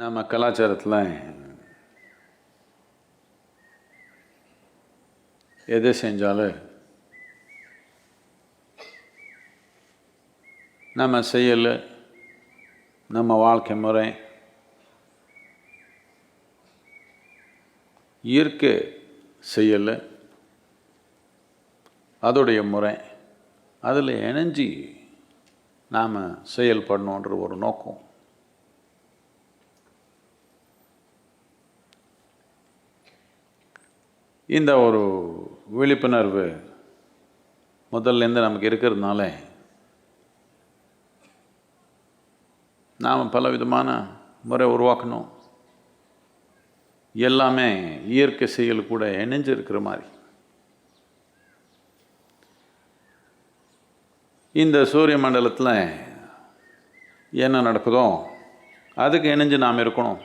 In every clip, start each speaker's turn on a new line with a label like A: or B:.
A: நம்ம கலாச்சாரத்தில் எது செஞ்சாலும் நம்ம செயல், நம்ம வாழ்க்கை முறை, இயற்கை செயல், அதோடைய முறை, அதில் இணைஞ்சி நாம் செயல்படணுன்ற ஒரு நோக்கம். இந்த ஒரு விழிப்புணர்வு முதல்லேருந்து நமக்கு இருக்கிறதுனால நாம் பல விதமான முறை உருவாக்கணும். எல்லாமே இயற்கை செயல் கூட இணைஞ்சு இருக்கிற மாதிரி. இந்த சூரிய மண்டலத்தில் என்ன நடக்குதோ அதுக்கு இணைஞ்சு நாம் இருக்கணும்.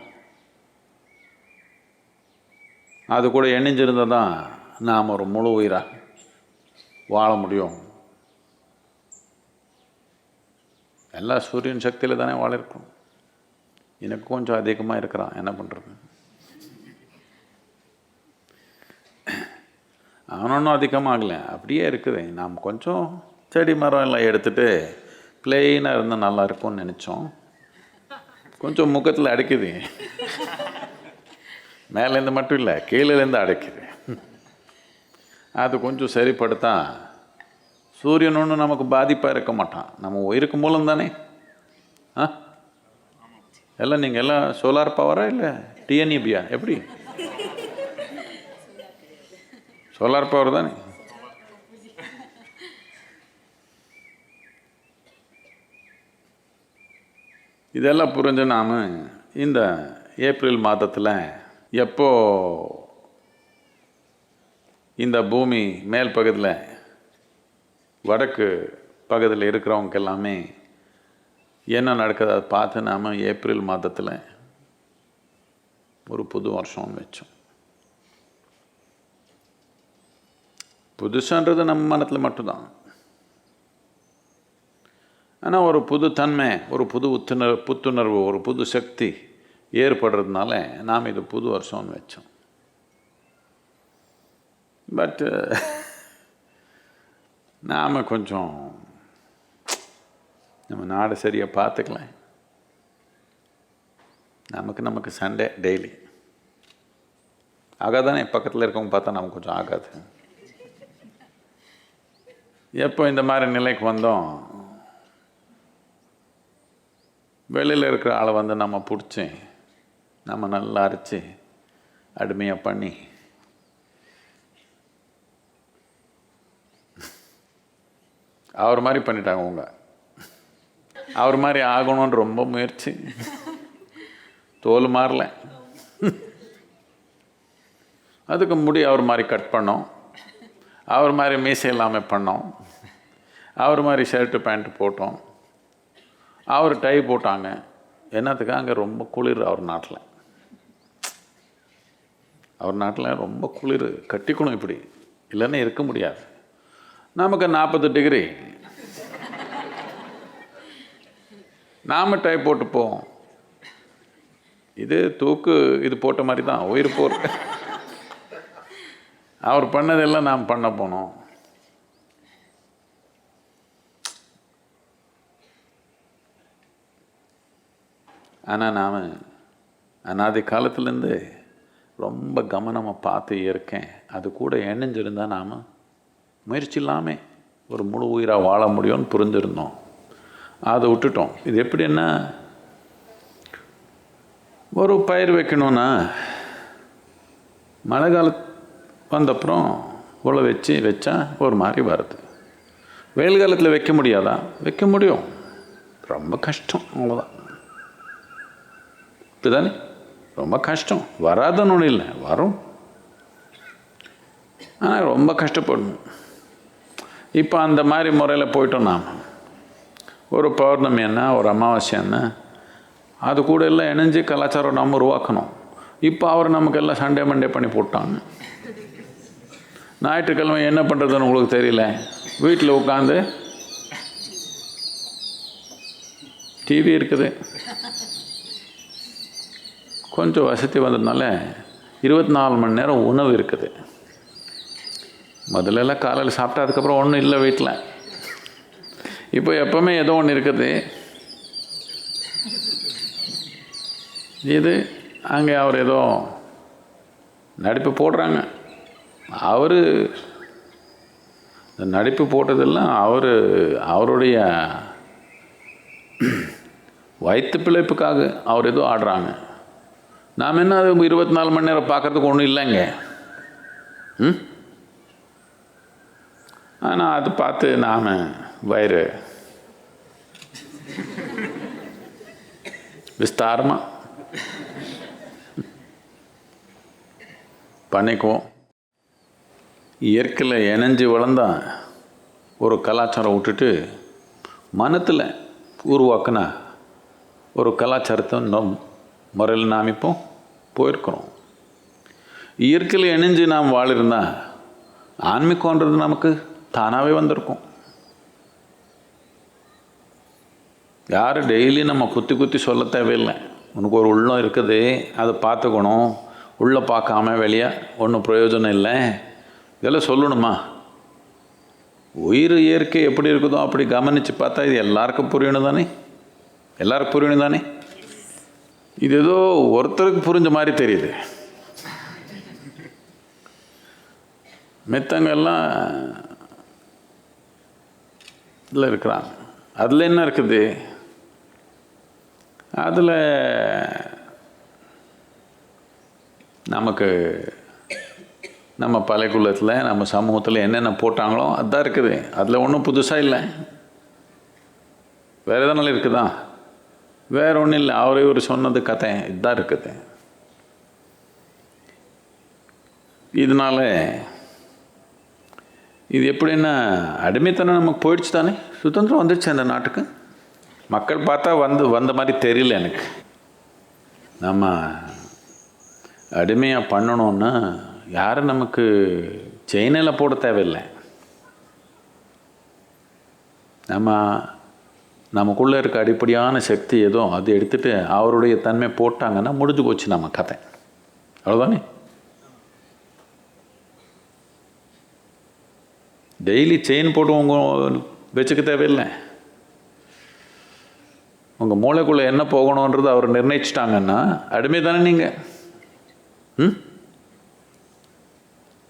A: அது கூட இணைஞ்சிருந்தால் தான் நாம் ஒரு முழு உயிராக வாழ முடியும். எல்லா சூரியன் சக்தியில் தானே வாழ இருக்கணும். எனக்கு கொஞ்சம் அதிகமாக இருக்கிறான், என்ன பண்ணுறது? அவனொன்றும் அதிகமாகலை, அப்படியே இருக்குது. நாம் கொஞ்சம் செடி மரம் எல்லாம் எடுத்துகிட்டு பிளெயினாக இருந்தால் நல்லா இருக்கும்னு நினச்சோம். கொஞ்சம் முகத்தில் அடைக்குது. மேலேருந்து மட்டும் இல்லை, கீழேருந்து அடைக்குது. அது கொஞ்சம் சரிப்படுத்தா சூரியன் ஒன்றும் நமக்கு பாதிப்பாக இருக்க மாட்டான். நம்ம உயிருக்கு மூலம் தானே. எல்லாம் நீங்கள் எல்லாம் சோலார் பவரா இல்லை டிஎன்இபியா? எப்படி? சோலார் பவர் தானே. இதெல்லாம் புரிஞ்சு நாம் இந்த ஏப்ரல் மாதத்தில் எப்போ இந்த பூமி மேல் பகுதியில் வடக்கு பகுதியில் இருக்கிறவங்க எல்லாமே என்ன நடக்குது அதை பார்த்து நாம் ஏப்ரல் மாதத்தில் ஒரு புது வருஷம்னு வச்சோம். புதுசான்றது நம்ம மனத்தில் மட்டும்தான். ஆனால் ஒரு புது தன்மை, ஒரு புது புத்துணர்வு, ஒரு புது சக்தி ஏற்படுறதுனால நாம் இது புது வருஷம்னு வச்சோம். பட்டு நாம் கொஞ்சம் நம்ம நாடு சரியாக பார்த்துக்கலாம். நமக்கு சண்டே டெய்லி ஆகாதானே. பக்கத்தில் இருக்கவங்க பார்த்தா நமக்கு கொஞ்சம் ஆகாது. எப்போ இந்த மாதிரி நிலைக்கு வந்தோம், வெளியில் இருக்கிற ஆளை வந்து நம்ம பிடிச்சி நம்ம நல்லா அரைச்சி அடிமையாக பண்ணி அவர் மாதிரி பண்ணிட்டாங்க. அவர் மாதிரி ஆகணும்னு ரொம்ப முயற்சி, தோல் மாறல. அதுக்கு முடி அவர் மாதிரி கட் பண்ணோம், அவர் மாதிரி மீசை இல்லாமல் பண்ணோம், அவர் மாதிரி ஷர்ட்டு பேண்ட்டு போட்டோம், அவர் டை போட்டாங்க. என்னத்துக்கு? அங்கே ரொம்ப குளிர். அவர் நாட்டில் ரொம்ப குளிர், கட்டிக்கணும் இப்படி, இல்லைன்னா இருக்க முடியாது. நமக்கு 40 டிகிரி. நாம் டை போட்டு போவோம். இது தூக்கு, இது போட்ட மாதிரி தான் உயிர் போகிற. அவர் பண்ணதெல்லாம் நாம் பண்ண போனோம். ஆனால் நாம் அநாதி காலத்துலேருந்து ரொம்ப கவனமாக பார்த்து இருக்கேன். அது கூட இணைஞ்சிருந்தால் நாம் முயற்சி இல்லாமல் ஒரு முழு உயிராக வாழ முடியும்னு புரிஞ்சிருந்தோம். அதை விட்டுட்டோம். இது எப்படின்னா, ஒரு பயிர் வைக்கணுன்னா மழை காலம் வந்தப்புறம் உழை வச்சா ஒரு மாதிரி வருது. வெயில் காலத்தில் வைக்க முடியாதா? வைக்க முடியும், ரொம்ப கஷ்டம், அவ்வளோதான். இப்படிதானே, ரொம்ப கஷ்டம். வராதுன்னு ஒன்றும் இல்லை, வரும், ஆனால் ரொம்ப கஷ்டப்படணும். இப்போ அந்த மாதிரி முறையில் போயிட்டோம். நாம் ஒரு பௌர்ணமி என்ன, ஒரு அமாவாசை என்ன, அது கூட எல்லாம் இணைஞ்சு கலாச்சாரம் நாம் உருவாக்கணும். இப்போ அவர் நமக்கு எல்லாம் சண்டே மண்டே பண்ணி போட்டாங்க. ஞாயிற்றுக்கிழமை என்ன பண்ணுறதுன்னு உங்களுக்கு தெரியல. வீட்டில் உட்காந்து டிவி இருக்குது, கொஞ்சம் வசதி வந்ததுனால 24 மணி நேரம் உணவு இருக்குது. முதல்லலாம் காலையில் சாப்பிட்டா அதுக்கப்புறம் ஒன்றும் இல்லை வீட்டில். இப்போ எப்போவுமே ஏதோ ஒன்று இருக்குது. இது அங்கே அவர் ஏதோ நடிப்பு போடுறாங்க. அவர் நடிப்பு போட்டதெல்லாம் அவருடைய வயிற்று பிழைப்புக்காக அவர் ஏதோ ஆடுறாங்க. நாம் என்ன அது 24 மணி நேரம் பார்க்குறதுக்கு ஒன்றும் இல்லைங்க. ஆனால் அது பார்த்து நாம் வயிறு விஸ்தாரமாக பண்ணிக்குவோம். இயற்கையில் இணைஞ்சு வளர்ந்தா ஒரு கலாச்சாரம் விட்டுட்டு மனத்தில் உருவாக்குன ஒரு கலாச்சாரத்தை முறையில் நாம் இப்போ போயிருக்கிறோம். இயற்கையில் இணைஞ்சு நாம் வாழிருந்தால் ஆன்மீகன்றது நமக்கு தானாகவே வந்திருக்கும். யாரும் டெய்லி நம்ம குத்தி குத்தி சொல்ல தேவையில்லை. உனக்கு ஒரு உள்ளம் இருக்குது, அதை பார்த்துக்கணும். உள்ளே பார்க்காம வெளியே ஒன்றும் பிரயோஜனம் இல்லை, இதெல்லாம் சொல்லணுமா? உயிர் இயற்கை எப்படி இருக்குதோ அப்படி கவனித்து பார்த்தா இது எல்லாருக்கும் புரியணும் தானே? எல்லாருக்கும் புரியணும் தானே? இது ஏதோ ஒருத்தருக்கு புரிஞ்ச மாதிரி தெரியுது. மித்தங்கெல்லாம் இதில் இருக்கிறாங்க. அதில் என்ன இருக்குது? அதில் நமக்கு நம்ம பழைக்குள்ளத்தில் நம்ம சமூகத்தில் என்னென்ன போட்டாங்களோ அதுதான் இருக்குது. அதில் ஒன்றும் புதுசாக இல்லை. வேறு எதனால இருக்குதா? வேறு ஒன்றும் இல்லை. அவரே ஒரு சொன்னது கதை இதுதான் இருக்குது. இதனால் இது எப்படின்னா அடிமைத்தனம் நமக்கு போயிடுச்சு தானே. சுதந்திரம் வந்துடுச்சு அந்த நாட்டுக்கு. மக்கள் பார்த்தா வந்த மாதிரி தெரியல எனக்கு. நம்ம அடிமையாக பண்ணணுன்னா யாரும் நமக்கு செயினில் போட தேவையில்லை. நமக்குள்ளே இருக்க அடிப்படையான சக்தி ஏதோ அது எடுத்துகிட்டு அவருடைய தன்மை போட்டாங்கன்னா முடிஞ்சு போச்சு நம்ம கதை. அவ்வளோதானே? டெய்லி செயின் போட்டு உங்கள் வச்சுக்க தேவையில்லை. உங்கள் மூளைக்குள்ளே என்ன போகணுன்றது அவர் நிர்ணயிச்சிட்டாங்கன்னா அடிமை தானே நீங்கள்.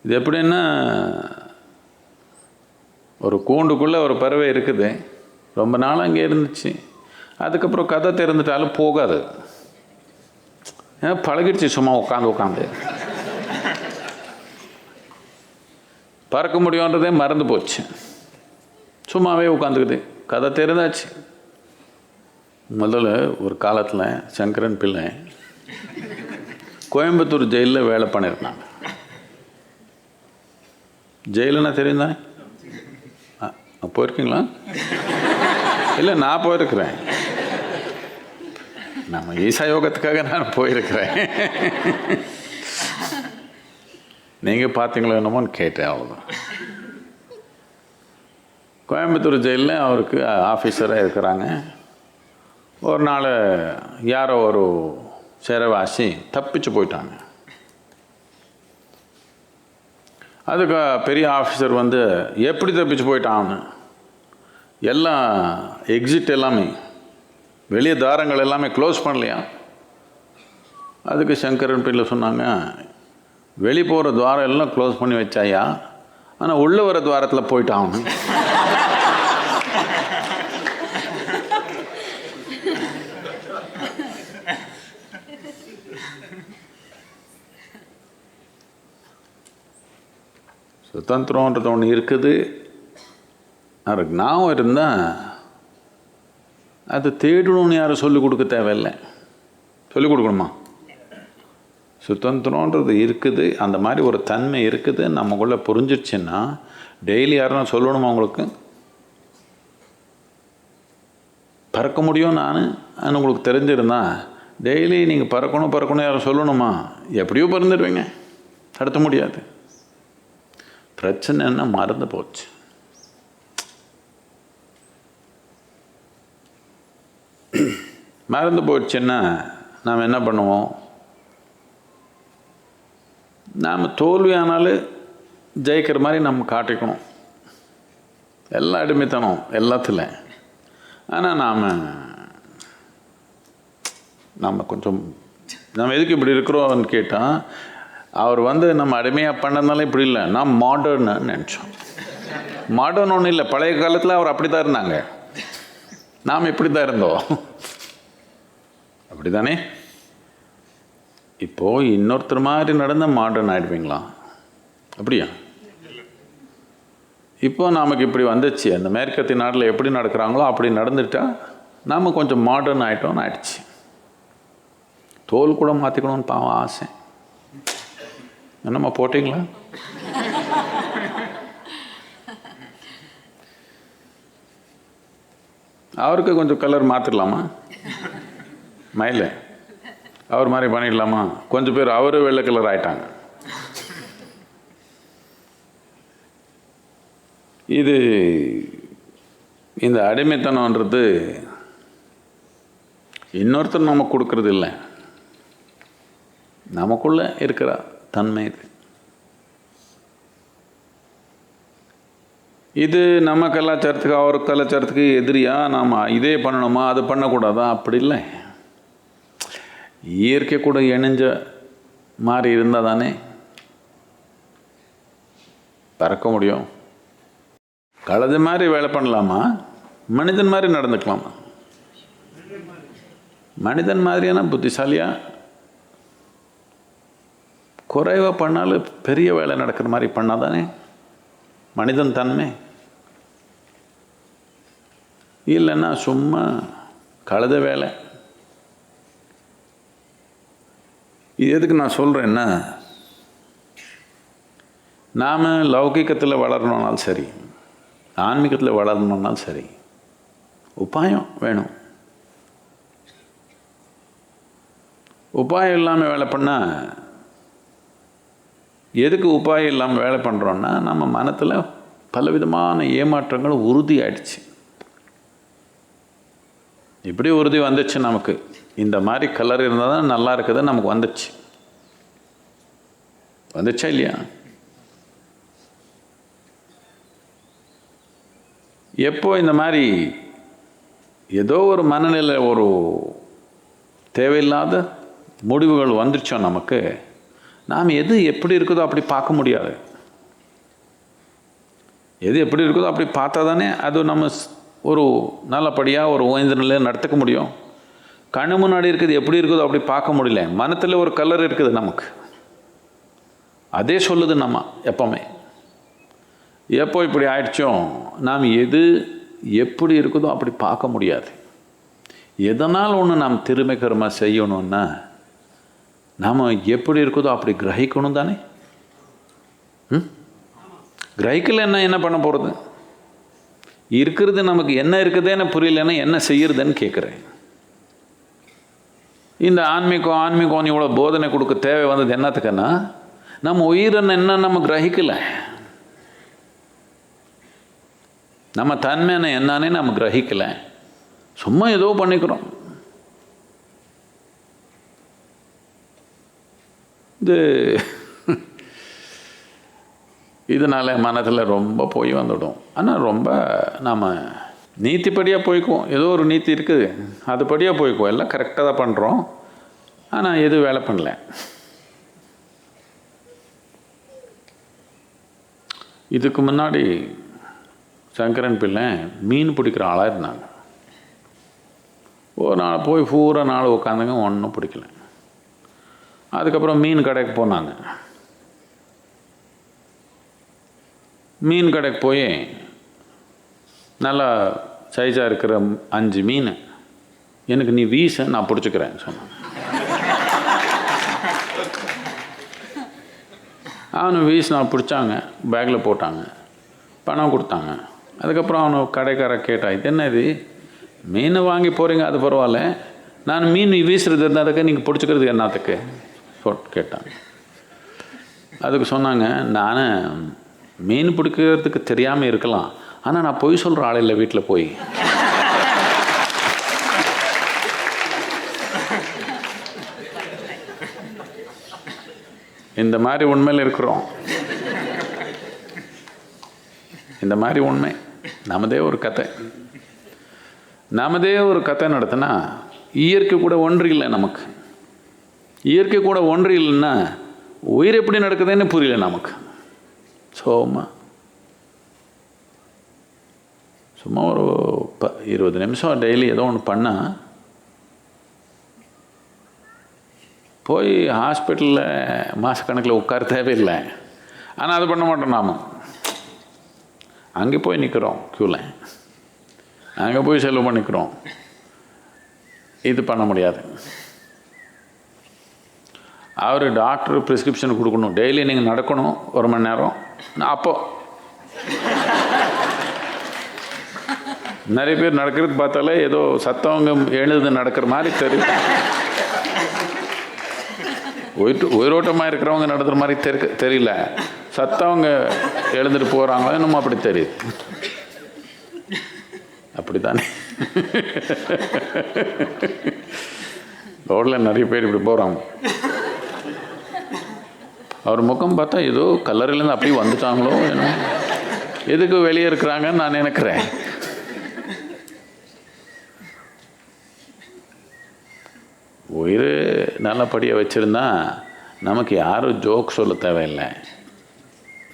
A: இது எப்படின்னா ஒரு கூண்டுக்குள்ளே ஒரு பறவை இருக்குது, ரொம்ப நாள் அங்கே இருந்துச்சு. அதுக்கப்புறம் கதை திறந்துட்டாலும் போகாது, பழகிடுச்சு. சும்மா உட்காந்து பறக்க முடியுன்றதே மறந்து போச்சு. சும்மாவே உட்காந்துக்குது. கதை தெரிந்தாச்சு. முதல்ல ஒரு காலத்தில் சங்கரன் பிள்ளை கோயம்புத்தூர் ஜெயிலில் வேலை பண்ணியிருந்தாங்க. ஜெயிலுன்னா தெரியும் தானே? போயிருக்கீங்களா? இல்லை, நான் போயிருக்கிறேன். நம்ம ஈசா யோகத்துக்காக நான் போயிருக்கிறேன். நீங்கள் பார்த்தீங்களோ என்னமோன்னு கேட்டேன், அவ்வளோதான். கோயம்புத்தூர் ஜெயிலில் அவருக்கு ஆஃபீஸராக இருக்கிறாங்க. ஒரு நாள் யாரோ ஒரு சிறைவாசி தப்பிச்சு போயிட்டாங்க. அதுக்கு பெரிய ஆஃபீஸர் வந்து எப்படி தப்பிச்சு போயிட்டான்னு எல்லாம் எக்ஸிட் எல்லாமே வெளியே தாரங்கள் எல்லாமே க்ளோஸ் பண்ணலையா. அதுக்கு சங்கரன் பிள்ளை சொன்னாங்க, வெளி போகிற துவாரம் எல்லாம் க்ளோஸ் பண்ணி வச்சாயா, ஆனால் உள்ளே வர துவாரத்தில் போயிட்டான். சுதந்திரன்றது ஒன்று இருக்குது. அதுக்கு ஞாபகம் இருந்தால் அது தேடணும்னு யாரும் சொல்லிக் கொடுக்க தேவையில்லை. சொல்லிக் கொடுக்கணுமா? சுதந்திரன்றது இருக்குது, அந்த மாதிரி ஒரு தன்மை இருக்குது நமக்குள்ளே புரிஞ்சிடுச்சுன்னா டெய்லி யாரும் சொல்லணுமா? உங்களுக்கு பறக்க முடியும் நான் உங்களுக்கு தெரிஞ்சிருந்தா டெய்லி நீங்கள் பறக்கணும் யாரும் சொல்லணுமா? எப்படியோ பறந்துடுவீங்க, தடுத்த முடியாது. பிரச்சனை என்ன? மறந்து போச்சு. மறந்து போயிடுச்சுன்னா நாம் என்ன பண்ணுவோம்? நாம் தோல்வி ஆனாலும் ஜெயிக்கிற மாதிரி நம்ம காட்டிக்கணும். எல்லாம் அடிமைத்தனம் எல்லாத்தில். ஆனால் நாம் கொஞ்சம் நம்ம எதுக்கு இப்படி இருக்கிறோம்னு கேட்டால், அவர் நம்ம அடிமையாக பண்ணதுனால இப்படி இல்லை, நாம் மாடர்ன்னு நினச்சோம். மாடர்ன் ஒன்றும் இல்லை, பழைய காலத்தில் அவர் அப்படி தான் இருந்தாங்க, நாம் இப்படி தான் இருந்தோம். அப்படி தானே? இப்போது இன்னொருத்தர் மாதிரி நடந்தால் மாடர்ன் ஆகிடுவீங்களா? அப்படியா? இப்போ நமக்கு இப்படி வந்துச்சு, அந்த மேற்கத்திய நாட்டில் எப்படி நடக்கிறாங்களோ அப்படி நடந்துட்டால் நாம் கொஞ்சம் மாடர்ன் ஆகிட்டோன்னு ஆயிடுச்சு. தோல் கூட மாற்றிக்கணும்னு பாவம் ஆசை. என்னம்மா போட்டிங்களா? அவருக்கு கொஞ்சம் கலர் மாற்றிடலாமா? மயில அவர் மாதிரி பண்ணிடலாமா? கொஞ்சம் பேர் அவரு வெள்ளை கலர் ஆயிட்டாங்க. இது இந்த அடிமைத்தனம்ன்றது இன்னொருத்தர் நமக்கு கொடுக்கறது இல்லை, நமக்குள்ளே இருக்கிற தன்மை இது. இது நம்ம கலாச்சாரத்துக்கு அவர் கலாச்சாரத்துக்கு எதிரியா நாம் இதே பண்ணணுமா அது பண்ணக்கூடாதா? அப்படி இல்லை. இயற்கை கூட இணைஞ்ச மாதிரி இருந்தால் தானே பறக்க முடியும். கழுதை மாதிரி வேலை பண்ணலாமா? மனிதன் மாதிரி நடந்துக்கலாமா? மனிதன் மாதிரியான புத்திசாலியா குறைவாக பண்ணாலும் பெரிய வேலை நடக்கிற மாதிரி பண்ணால் தானே மனிதன் தன்மை. இல்லைன்னா சும்மா கழுத வேலை. இது எதுக்கு நான் சொல்கிறேன்னா, நாம் லௌகிக்கத்தில் வளரணுன்னாலும் சரி, ஆன்மீகத்தில் வளரணுன்னாலும் சரி, உபாயம் வேணும். உபாயம் இல்லாமல் வேலை பண்ணால், எதுக்கு உபாயம் இல்லாமல் வேலை பண்ணுறோன்னா, நம்ம மனத்தில் பலவிதமான ஏமாற்றங்கள் உறுதி ஆயிடுச்சு. இப்படி உறுதி வந்துச்சு நமக்கு, இந்த மாதிரி கலர் இருந்தால் தான் நல்லா இருக்குது, நமக்கு வந்துச்சு. வந்துச்சா இல்லையா? எப்போ இந்த மாதிரி ஏதோ ஒரு மனநிலை ஒரு தேவையில்லாத முடிவுகள் வந்துருச்சோ நமக்கு, நாம் எது எப்படி இருக்குதோ அப்படி பார்க்க முடியாது. எது எப்படி இருக்குதோ அப்படி பார்த்தா தானே அது நம்ம ஒரு நல்லபடியாக ஒரு ஓய்ந்த நிலையை நடத்துக்க முடியும். கண்ணு முன்னாடி இருக்குது எப்படி இருக்குதோ அப்படி பார்க்க முடியல. மனத்தில் ஒரு கலர் இருக்குது நமக்கு, அதே சொல்லுது நம்ம எப்போவுமே. எப்போ இப்படி ஆயிடுச்சோ நாம் எது எப்படி இருக்குதோ அப்படி பார்க்க முடியாது. எதனால் ஒன்று நாம் திருமைகரமாக செய்யணும்னா நாம் எப்படி இருக்குதோ அப்படி கிரகிக்கணும் தானே. கிரகிக்கலைன்னா என்ன பண்ண போகிறது? இருக்கிறது நமக்கு என்ன இருக்குதுன்னு புரியலன்னா என்ன செய்யறதுன்னு கேட்குறேன். இந்த ஆன்மீகம் இவ்வளோ போதனை கொடுக்க தேவை வந்தது என்னத்துக்குன்னா, நம்ம உயிரன் என்ன நம்ம கிரகிக்கலை, நம்ம தன்மையான என்னன்னே நம்ம கிரகிக்கலை, சும்மா ஏதோ பண்ணிக்கிறோம். இதனால் மனத்தில் ரொம்ப போய் வந்துவிடும். ஆனால் ரொம்ப நாம் நீதிப்படியாக போய்க்குவோம். ஏதோ ஒரு நீதி இருக்குது, அதுபடியாக போய்க்குவோம். எல்லாம் கரெக்டாக தான் பண்ணுறோம், ஆனால் எதுவும் வேலை பண்ணல. இதுக்கு முன்னாடி சங்கரன் பிள்ளை மீன் பிடிக்கிற ஆளாக இருந்தாங்க. ஒரு நாள் போய் பூரா நாள் உட்காந்துங்க, ஒன்றும் பிடிக்கல. அதுக்கப்புறம் மீன் கடைக்கு போனாங்க. மீன் கடைக்கு போய் நல்லா சைஸாக இருக்கிற 5 மீன் எனக்கு நீ வீச, நான் பிடிச்சிக்கிறேன் சொன்னான். அவனு வீச நான் பிடிச்சாங்க, பேக்கில் போட்டாங்க, பணம் கொடுத்தாங்க. அதுக்கப்புறம் அவனு கடைக்கார கேட்டான், இது என்ன இது, மீன் வாங்கி போகிறீங்க அது பரவாயில்ல, நான் மீன் வீசுறது இருந்தாதுக்கு நீங்கள் பிடிச்சிக்கிறது என்னத்துக்கு கேட்டாங்க. அதுக்கு சொன்னாங்க, நான் மீன் பிடிக்கிறதுக்கு தெரியாமல் இருக்கலாம், ஆனால் நான் பொய் சொல்கிற ஆள் இல்லை வீட்டில் போய். இந்த மாதிரி உண்மையில் இருக்கிறோம். இந்த மாதிரி உண்மை நமதே ஒரு கதை. நமதே ஒரு கதை நடத்தினா இயற்கை கூட ஒன்று இல்லை. நமக்கு இயற்கை கூட ஒன்று இல்லைன்னா உயிர் எப்படி நடக்குதுன்னு புரியல நமக்கு. சும்மா ஒரு 20 நிமிஷம் டெய்லி ஏதோ ஒன்று பண்ணால் போய் ஹாஸ்பிட்டலில் மாதக்கணக்கில் உட்கார தேவையில்லை. ஆனால் அது பண்ண மாட்டோம். நாம் அங்கே போய் நிற்கிறோம் க்யூவில், அங்கே போய் செலவு பண்ணிக்கிறோம். இது பண்ண முடியாது. அவர் டாக்டர் ப்ரிஸ்கிரிப்ஷன் கொடுக்கணும், டெய்லி நீங்கள் நடக்கணும் 1 மணி நேரம். அப்போ நிறைய பேர் நடக்கிறது பார்த்தாலே ஏதோ சத்தவங்க எழுது நடக்கிற மாதிரி தெரியும். உயிரோட்டமாக இருக்கிறவங்க நடத்துகிற மாதிரி தெரியல, சத்தவங்க எழுந்துட்டு போகிறாங்களோ என்னமோ அப்படி தெரியுது. அப்படித்தானே ரோடில் நிறைய பேர் இப்படி போகிறாங்க. அவர் முகம் பார்த்தா ஏதோ கல்லறையிலேருந்து அப்படியே வந்துட்டாங்களோ ஏன்னா எதுக்கு வெளியே இருக்கிறாங்கன்னு நான் நினைக்கிறேன். உயிர் நல்லபடியாக வச்சுருந்தா நமக்கு யாரும் ஜோக் சொல்ல தேவையில்லை.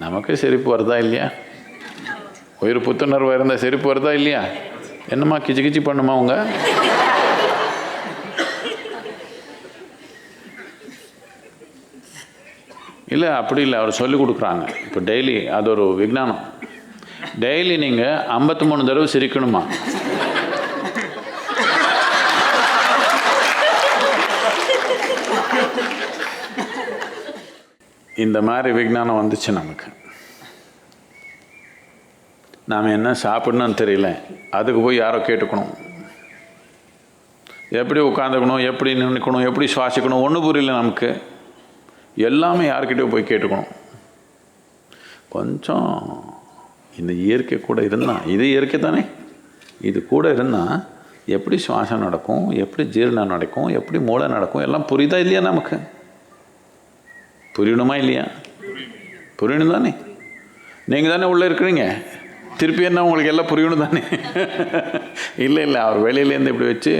A: நமக்கு சிரிப்பு வருதா இல்லையா? உயிர் புத்துணர்வாக இருந்தால் சிரிப்பு வருதா இல்லையா? என்னம்மா கிச்சு கிச்சு பண்ணுமா அவங்க? இல்லை அப்படி இல்லை, அவர் சொல்லிக் கொடுக்குறாங்க. இப்போ டெய்லி அது ஒரு விஞ்ஞானம். டெய்லி நீங்கள் 53 தடவை சிரிக்கணுமா? இந்த மாதிரி விஞ்ஞானம் வந்துச்சு நமக்கு. நாம் என்ன சாப்பிடணும்னு தெரியல, அதுக்கு போய் யாரோ கேட்டுக்கணும். எப்படி உட்காந்துக்கணும், எப்படி நினைக்கணும், எப்படி சுவாசிக்கணும், ஒன்றும் புரியல நமக்கு. எல்லாமே யார்கிட்டயோ போய் கேட்டுக்கணும். கொஞ்சம் இந்த இயற்கை கூட இருந்தால், இது இயற்கை தானே, இது கூட இருந்தால் எப்படி சுவாசம் நடக்கும், எப்படி ஜீரணம் நடக்கும், எப்படி மூளை நடக்கும், எல்லாம் புரியுதா இல்லையா? நமக்கு புரியணுமா இல்லையா? புரியணும் தானே. நீங்கள் தானே உள்ளே இருக்கிறீங்க, திருப்பி என்ன உங்களுக்கு எல்லாம் புரியணும் தானே? இல்லை இல்லை, அவர் வெளியிலேருந்து இப்படி வச்சு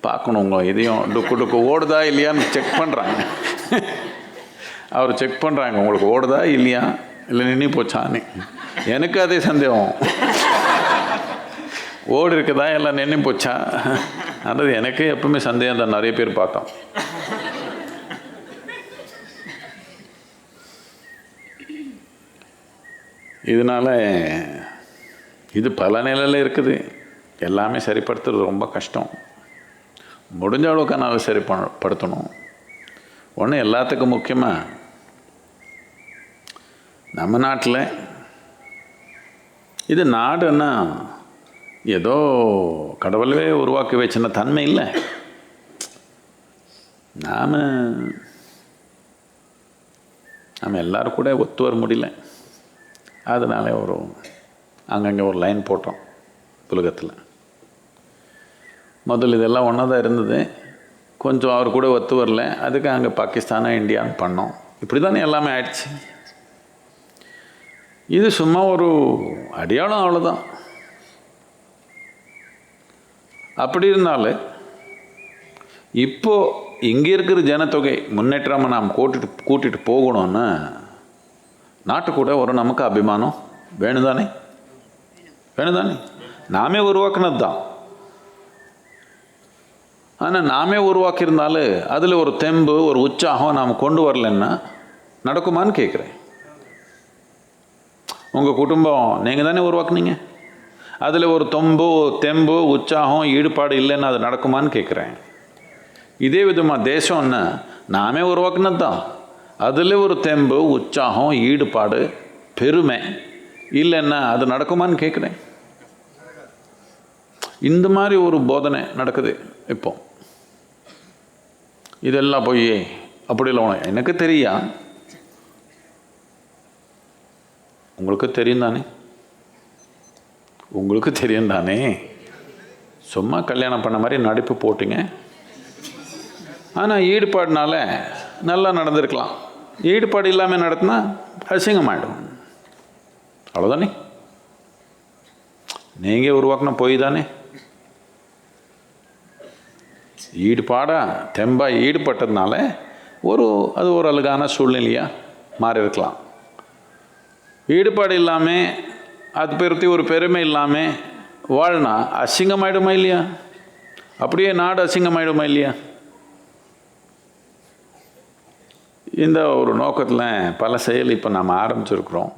A: பார்க்கணும். உங்க இதையும் டுக்கு ஓடுதா இல்லையான்னு செக் பண்ணுறாங்க. அவர் செக் பண்ணுறாங்க உங்களுக்கு ஓடுதா இல்லையா, இல்லை நின்று போச்சான்னு. எனக்கு அதே சந்தேகம், ஓடு இருக்குதா எல்லாம் நின்று போச்சா. அதாவது எனக்கு எப்பவுமே சந்தேகம் தான். நிறைய பேர் பார்த்தோம். இதனால் இது பல நிலையில் இருக்குது. எல்லாமே சரிப்படுத்துறது ரொம்ப கஷ்டம். முடிஞ்ச அளவுக்கு நான் சரிப்படுத்தணும். ஒன்று எல்லாத்துக்கும் முக்கியமாக நம்ம நாட்டில் இது நாடுன்னா ஏதோ கடவுளவே உருவாக்கி வச்சின தன்மை இல்லை. நாம் எல்லோரும் கூட ஒத்து வர முடியல. அதனால அங்கங்கே ஒரு லைன் போட்டோம் உலகத்தில். முதல்ல இதெல்லாம் ஒன்றா தான் இருந்தது. கொஞ்சம் அவர் கூட ஒத்து வரல, அதுக்கு அங்கே பாகிஸ்தானா இந்தியான்னு பண்ணோம். இப்படி தானே எல்லாமே ஆயிடுச்சு. இது சும்மா ஒரு அடையாளம், அவ்வளோதான். அப்படி இருந்தாலும் இப்போது இங்கே இருக்கிற ஜனத்தொகை முன்னேற்றமாக நாம் கூட்டிகிட்டு போகணும்னா நாட்டு கூட ஒரு நமக்கு அபிமானம் வேணும் தானே. நாமே உருவாக்குனது தான். ஆனால் நாமே உருவாக்கியிருந்தாலும் அதில் ஒரு தெம்பு, ஒரு உற்சாகம் நாம் கொண்டு வரலன்னா நடக்குமான்னு கேட்குறேன். உங்கள் குடும்பம் நீங்கள் தானே உருவாக்குனீங்க, அதில் ஒரு தெம்பு உற்சாகம் ஈடுபாடு இல்லைன்னா அது நடக்குமான்னு கேட்குறேன். இதே விதமாக தேசம்னா நாமே உருவாக்குனது தான். அதில் ஒரு தெம்பு உற்சாகம் ஈடுபாடு பெருமை இல்லைன்னா அது நடக்குமான்னு கேட்குறேன். இந்த மாதிரி ஒரு போதனை நடக்குது இப்போ. இதெல்லாம் போய் அப்படி இல்லை. எனக்கு தெரியா, உங்களுக்கு தெரியும் தானே, உங்களுக்கு தெரியும் தானே. சும்மா கல்யாணம் பண்ண மாதிரி நடிப்பு போட்டிங்க. ஆனால் ஈடுபாடுனால நல்லா நடந்திருக்கலாம். ஈடுபாடு இல்லாமல் நடத்தினா அசிங்கமாயிடும். அவ்வளோதானே, நீங்கள் உருவாக்கின போய் தானே. ஈடுபாடாக தெம்பாக ஈடுபட்டதுனால அது ஒரு அழகான சூழ்நிலையாக மாறி இருக்கலாம். ஈடுபாடு இல்லாமல் அது பற்றி ஒரு பெருமை இல்லாமல் வாழ்னா அசிங்கமாயிடுமா இல்லையா? அப்படியே நாடு அசிங்கமாயிடுமா இல்லையா? இந்த ஒரு நோக்கத்தில் பல செயல் இப்போ நம்ம ஆரம்பிச்சிருக்கிறோம்.